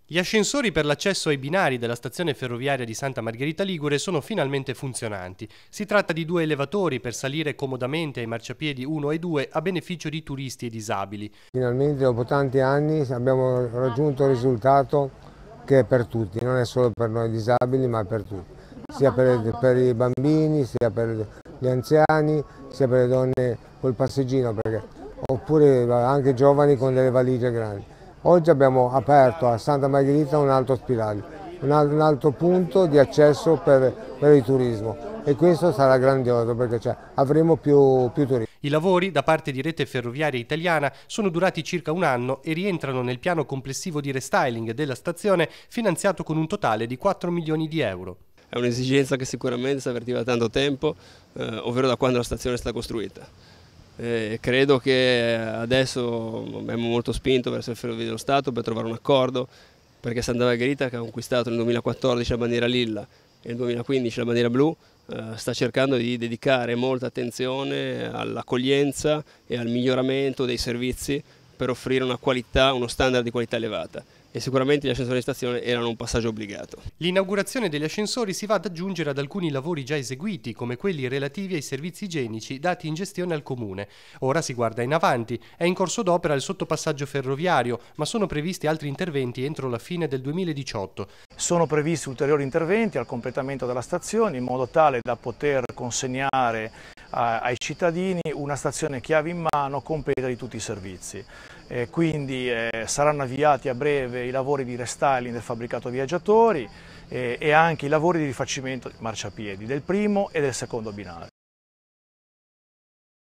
Gli ascensori per l'accesso ai binari della stazione ferroviaria di Santa Margherita Ligure sono finalmente funzionanti. Si tratta di due elevatori per salire comodamente ai marciapiedi 1 e 2 a beneficio di turisti e disabili. Finalmente dopo tanti anni abbiamo raggiunto un risultato che è per tutti, non è solo per noi disabili ma per tutti, sia per i bambini, sia per gli anziani, sia per le donne col passeggino, oppure anche giovani con delle valigie grandi. Oggi abbiamo aperto a Santa Margherita un altro spiraglio, un altro punto di accesso per il turismo e questo sarà grandioso perché avremo più turisti. I lavori da parte di Rete Ferroviaria Italiana sono durati circa un anno e rientrano nel piano complessivo di restyling della stazione finanziato con un totale di 4 milioni di euro. È un'esigenza che sicuramente si avvertiva da tanto tempo, ovvero da quando la stazione è stata costruita. Credo che adesso abbiamo molto spinto verso le Ferrovie dello Stato per trovare un accordo, perché Santa Margherita, che ha conquistato nel 2014 la bandiera lilla e nel 2015 la bandiera blu, sta cercando di dedicare molta attenzione all'accoglienza e al miglioramento dei servizi per offrire una qualità, uno standard di qualità elevata. E sicuramente gli ascensori di stazione erano un passaggio obbligato. L'inaugurazione degli ascensori si va ad aggiungere ad alcuni lavori già eseguiti, come quelli relativi ai servizi igienici dati in gestione al Comune. Ora si guarda in avanti, è in corso d'opera il sottopassaggio ferroviario, ma sono previsti altri interventi entro la fine del 2018. Sono previsti ulteriori interventi al completamento della stazione in modo tale da poter consegnare ai cittadini una stazione chiave in mano completa di tutti i servizi. Quindi saranno avviati a breve i lavori di restyling del fabbricato viaggiatori e anche i lavori di rifacimento marciapiedi del primo e del secondo binario.